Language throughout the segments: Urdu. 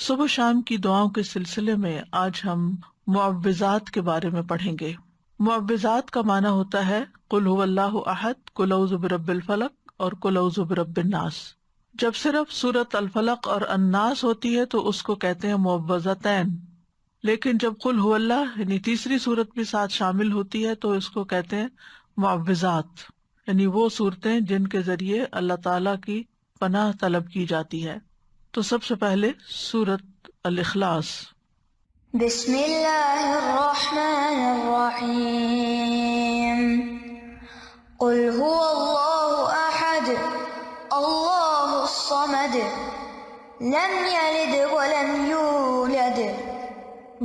صبح شام کی دعاؤں کے سلسلے میں آج ہم معوذات کے بارے میں پڑھیں گے۔ معوذات کا معنی ہوتا ہے قل هو اللہ احد، قل اعوذ برب الفلق اور قل اعوذ برب الناس۔ جب صرف سورۃ الفلق اور الناس ہوتی ہے تو اس کو کہتے ہیں معوذتین، لیکن جب قل هو اللہ یعنی تیسری سورت بھی ساتھ شامل ہوتی ہے تو اس کو کہتے ہیں معوذات، یعنی وہ صورتیں جن کے ذریعے اللہ تعالی کی پناہ طلب کی جاتی ہے۔ تو سب سے پہلے سورۃ الاخلاص۔ بسم اللہ الرحمن الرحیم قل هو اللہ احد اللہ الصمد لم یلد ولم یولد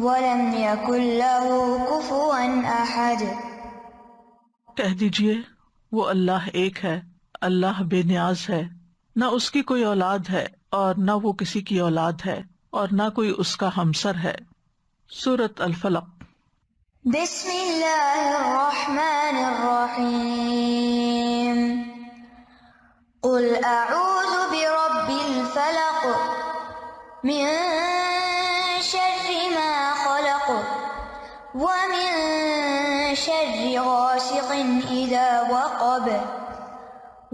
ولم یکن له کفوا احد۔ کہہ دیجئے وہ اللہ ایک ہے، اللہ بے نیاز ہے، نہ اس کی کوئی اولاد ہے اور نہ وہ کسی کی اولاد ہے اور نہ کوئی اس کا ہمسر ہے۔ سورۃ الفلق۔ بسم اللہ الرحمن الرحیم قل اعوذ برب الفلق من شر ما خلق ومن شر غاسق اذا وقب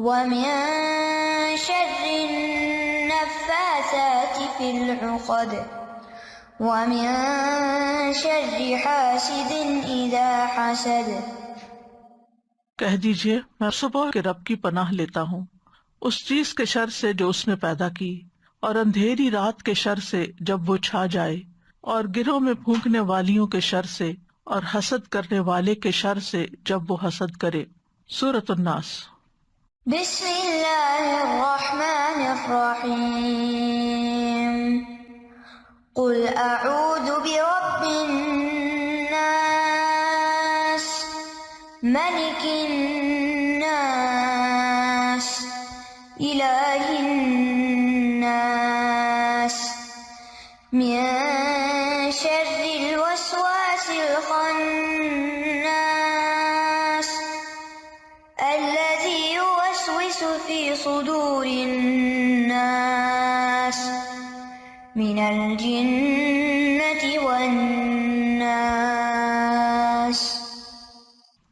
ومن شر النفاثات في العقد ومن شر حاسد اذا حسد۔ کہہ دیجئے میں صبح کے رب کی پناہ لیتا ہوں اس چیز کے شر سے جو اس نے پیدا کی، اور اندھیری رات کے شر سے جب وہ چھا جائے، اور گرہوں میں پھونکنے والیوں کے شر سے، اور حسد کرنے والے کے شر سے جب وہ حسد کرے۔ سورۃ الناس۔ بسم اللہ الرحمن الرحیم قل اعوذ برب الناس ملک الناس الہ الناس من شر الوسواس الخناس الذي يوسوس في صدور الناس من الجنة والناس۔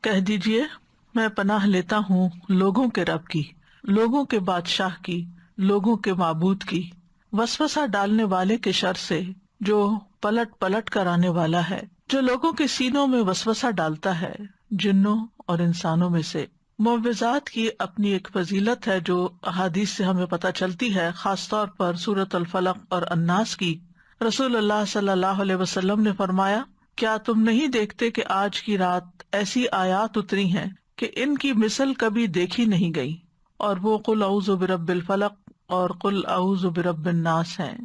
کہہ دیجئے میں پناہ لیتا ہوں لوگوں کے رب کی، لوگوں کے بادشاہ کی، لوگوں کے معبود کی، وسوسہ ڈالنے والے کے شر سے جو پلٹ پلٹ کر آنے والا ہے، جو لوگوں کے سینوں میں وسوسہ ڈالتا ہے جنوں اور انسانوں میں سے۔ معوذات کی اپنی ایک فضیلت ہے جو احادیث سے ہمیں پتہ چلتی ہے، خاص طور پر سورۃ الفلق اور الناس کی۔ رسول اللہ صلی اللہ علیہ وسلم نے فرمایا، کیا تم نہیں دیکھتے کہ آج کی رات ایسی آیات اتری ہیں کہ ان کی مثل کبھی دیکھی نہیں گئی، اور وہ قل اعوذ برب الفلق اور قل اعوذ برب الناس ہیں۔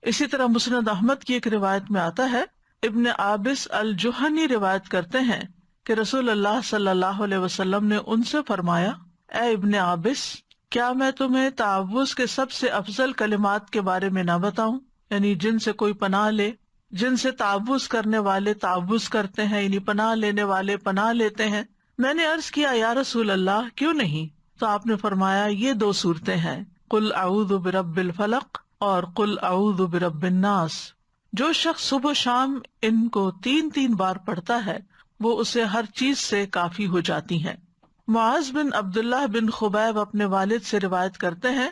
اسی طرح مسند احمد کی ایک روایت میں آتا ہے، ابن عابس الجہنی روایت کرتے ہیں کہ رسول اللہ صلی اللہ علیہ وسلم نے ان سے فرمایا، اے ابن عابس، کیا میں تمہیں تعوذ کے سب سے افضل کلمات کے بارے میں نہ بتاؤں، یعنی جن سے کوئی پناہ لے، جن سے تعوذ کرنے والے تعوذ کرتے ہیں، یعنی پناہ لینے والے پناہ لیتے ہیں۔ میں نے عرض کیا، یا رسول اللہ کیوں نہیں؟ تو آپ نے فرمایا یہ دو صورتیں ہیں، قل اعوذ برب الفلق اور قل اعوذ برب الناس۔ جو شخص صبح و شام ان کو 3 بار پڑھتا ہے وہ اسے ہر چیز سے کافی ہو جاتی ہیں۔ معاذ بن عبداللہ بن خبیب اپنے والد سے روایت کرتے ہیں،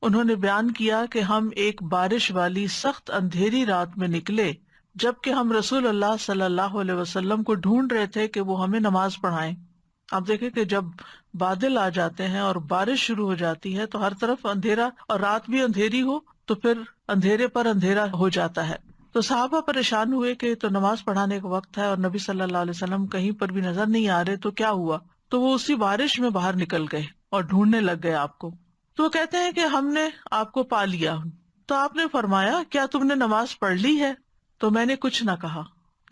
انہوں نے بیان کیا کہ ہم ایک بارش والی سخت اندھیری رات میں نکلے، جبکہ ہم رسول اللہ صلی اللہ علیہ وسلم کو ڈھونڈ رہے تھے کہ وہ ہمیں نماز پڑھائیں۔ آپ دیکھیں کہ جب بادل آ جاتے ہیں اور بارش شروع ہو جاتی ہے تو ہر طرف اندھیرا، اور رات بھی اندھیری ہو تو پھر اندھیرے پر اندھیرا ہو جاتا ہے۔ تو صحابہ پریشان ہوئے کہ تو نماز پڑھانے کا وقت ہے اور نبی صلی اللہ علیہ وسلم کہیں پر بھی نظر نہیں آ رہے، تو کیا ہوا؟ تو وہ اسی بارش میں باہر نکل گئے اور ڈھونڈنے لگ گئے آپ کو۔ تو وہ کہتے ہیں کہ ہم نے آپ کو پا لیا، تو آپ نے فرمایا کیا تم نے نماز پڑھ لی ہے؟ تو میں نے کچھ نہ کہا۔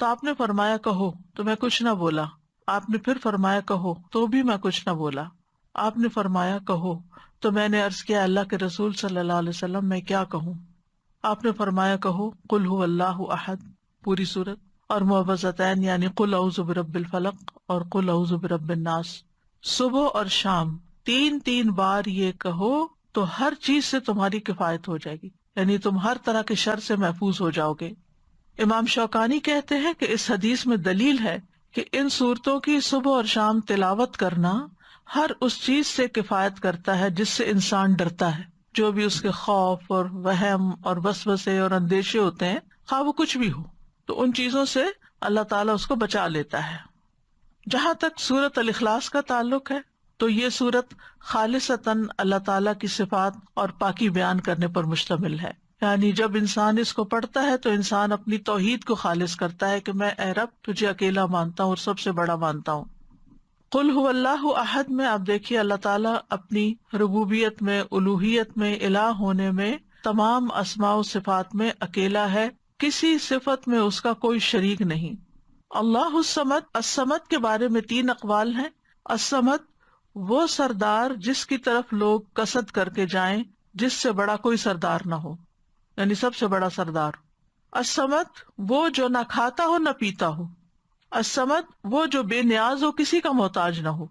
تو آپ نے فرمایا کہو، تو میں کچھ نہ بولا۔ آپ نے پھر فرمایا کہو، تو بھی میں کچھ نہ بولا۔ آپ نے فرمایا کہو، تو میں نے عرض کیا اللہ کے رسول صلی اللہ علیہ وسلم میں کیا کہوں؟ آپ نے فرمایا کہو قل هو اللہ احد، پوری سورت، اور معوذتین یعنی قل اعوذ برب الفلق اور قل اعوذ برب الناس۔ صبح اور شام 3 بار یہ کہو تو ہر چیز سے تمہاری کفایت ہو جائے گی، یعنی تم ہر طرح کے شر سے محفوظ ہو جاؤ گے۔ امام شوکانی کہتے ہیں کہ اس حدیث میں دلیل ہے کہ ان سورتوں کی صبح اور شام تلاوت کرنا ہر اس چیز سے کفایت کرتا ہے جس سے انسان ڈرتا ہے، جو بھی اس کے خوف اور وہم اور وسوسے اور اندیشے ہوتے ہیں، خواہ وہ کچھ بھی ہو، تو ان چیزوں سے اللہ تعالیٰ اس کو بچا لیتا ہے۔ جہاں تک سورت الاخلاص کا تعلق ہے تو یہ سورت خالصتاً اللہ تعالیٰ کی صفات اور پاکی بیان کرنے پر مشتمل ہے، یعنی جب انسان اس کو پڑھتا ہے تو انسان اپنی توحید کو خالص کرتا ہے کہ میں اے رب تجھے اکیلا مانتا ہوں اور سب سے بڑا مانتا ہوں۔ قل هو اللہ احد میں آپ دیکھیے اللہ تعالیٰ اپنی ربوبیت میں، الوہیت میں، الہ ہونے میں، تمام اسماء و صفات میں اکیلا ہے، کسی صفت میں اس کا کوئی شریک نہیں۔ اللہ الصمد، الصمد کے بارے میں 3 اقوال ہیں۔ الصمد وہ سردار جس کی طرف لوگ قصد کر کے جائیں جس سے بڑا کوئی سردار نہ ہو، یعنی سب سے بڑا سردار۔ الصمد وہ جو نہ کھاتا ہو نہ پیتا ہو۔ الصمد وہ جو بے نیاز ہو، کسی کا محتاج نہ ہو۔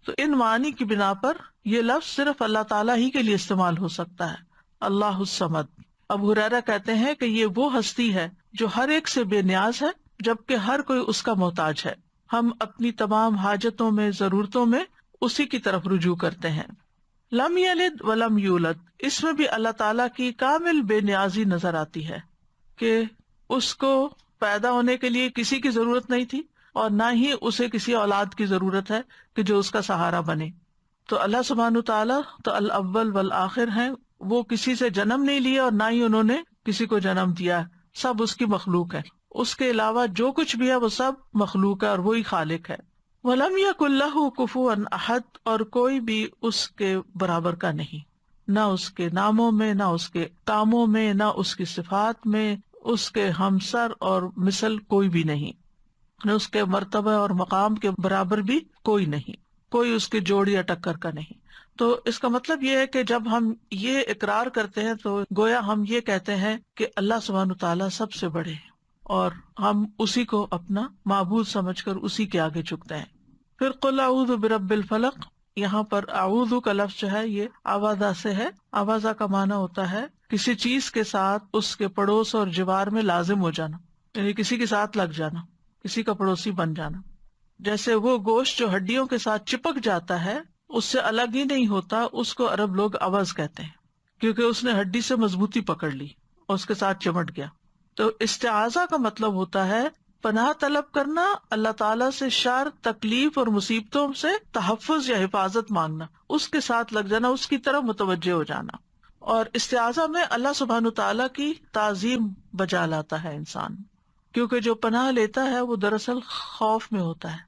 تو ان معنی کی بنا پر یہ لفظ صرف اللہ تعالیٰ ہی کے لیے استعمال ہو سکتا ہے، اللہ الصمد۔ ابو ہریرہ کہتے ہیں کہ یہ وہ ہستی ہے جو ہر ایک سے بے نیاز ہے جبکہ ہر کوئی اس کا محتاج ہے۔ ہم اپنی تمام حاجتوں میں، ضرورتوں میں اسی کی طرف رجوع کرتے ہیں۔ لم یلد ولم یولد، اس میں بھی اللہ تعالیٰ کی کامل بے نیازی نظر آتی ہے کہ اس کو پیدا ہونے کے لیے کسی کی ضرورت نہیں تھی اور نہ ہی اسے کسی اولاد کی ضرورت ہے کہ جو اس کا سہارا بنے۔ تو اللہ سبحانہ تعالیٰ تو الاول والآخر ہیں، وہ کسی سے جنم نہیں لیا اور نہ ہی انہوں نے کسی کو جنم دیا، سب اس کی مخلوق ہے۔ اس کے علاوہ جو کچھ بھی ہے وہ سب مخلوق ہے اور وہی خالق ہے۔ وَلَمْ يَكُنْ لَهُ كُفُوًا أَحَدٌ، اور کوئی بھی اس کے برابر کا نہیں، نہ اس کے ناموں میں، نہ اس کے کاموں میں، نہ اس کی صفات میں، اس کے ہمسر اور مثل کوئی بھی نہیں، نہ اس کے مرتبہ اور مقام کے برابر بھی کوئی نہیں، کوئی اس کے جوڑ یا ٹکر کا نہیں۔ تو اس کا مطلب یہ ہے کہ جب ہم یہ اقرار کرتے ہیں تو گویا ہم یہ کہتے ہیں کہ اللہ سبحانہ تعالیٰ سب سے بڑے ہیں اور ہم اسی کو اپنا معبود سمجھ کر اسی کے آگے جھکتے ہیں۔ پھر قل اعوذ برب الفلق، یہاں پر اعوذ کا لفظ جو ہے یہ آوازہ سے ہے۔ آوازہ کا معنی ہوتا ہے کسی چیز کے ساتھ اس کے پڑوس اور جوار میں لازم ہو جانا، یعنی کسی کے ساتھ لگ جانا، کسی کا پڑوسی بن جانا۔ جیسے وہ گوشت جو ہڈیوں کے ساتھ چپک جاتا ہے، اس سے الگ ہی نہیں ہوتا، اس کو عرب لوگ عوض کہتے ہیں، کیونکہ اس نے ہڈی سے مضبوطی پکڑ لی اور اس کے ساتھ چمٹ گیا۔ تو استعاذہ کا مطلب ہوتا ہے پناہ طلب کرنا، اللہ تعالیٰ سے شر، تکلیف اور مصیبتوں سے تحفظ یا حفاظت مانگنا، اس کے ساتھ لگ جانا، اس کی طرف متوجہ ہو جانا۔ اور استعاذہ میں اللہ سبحانہ تعالیٰ کی تعظیم بجا لاتا ہے انسان، کیونکہ جو پناہ لیتا ہے وہ دراصل خوف میں ہوتا ہے،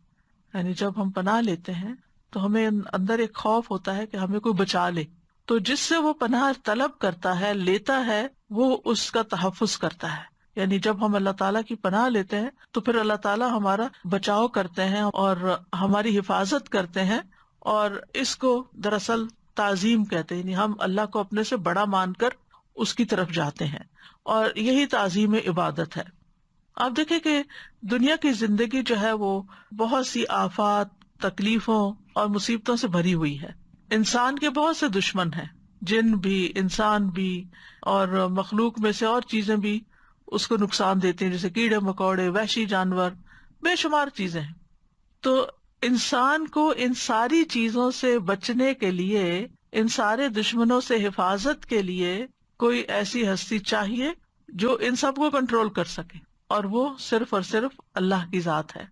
یعنی جب ہم پناہ لیتے ہیں تو ہمیں اندر ایک خوف ہوتا ہے کہ ہمیں کوئی بچا لے، تو جس سے وہ پناہ طلب کرتا ہے، لیتا ہے، وہ اس کا تحفظ کرتا ہے۔ یعنی جب ہم اللہ تعالیٰ کی پناہ لیتے ہیں تو پھر اللہ تعالیٰ ہمارا بچاؤ کرتے ہیں اور ہماری حفاظت کرتے ہیں، اور اس کو دراصل تعظیم کہتے ہیں، یعنی ہم اللہ کو اپنے سے بڑا مان کر اس کی طرف جاتے ہیں، اور یہی تعظیم عبادت ہے۔ آپ دیکھیں کہ دنیا کی زندگی جو ہے وہ بہت سی آفات، تکلیفوں اور مصیبتوں سے بھری ہوئی ہے۔ انسان کے بہت سے دشمن ہیں، جن بھی، انسان بھی، اور مخلوق میں سے اور چیزیں بھی اس کو نقصان دیتے ہیں، جیسے کیڑے مکوڑے، وحشی جانور، بے شمار چیزیں ہیں۔ تو انسان کو ان ساری چیزوں سے بچنے کے لیے، ان سارے دشمنوں سے حفاظت کے لیے کوئی ایسی ہستی چاہیے جو ان سب کو کنٹرول کر سکے، اور وہ صرف اور صرف اللہ کی ذات ہے۔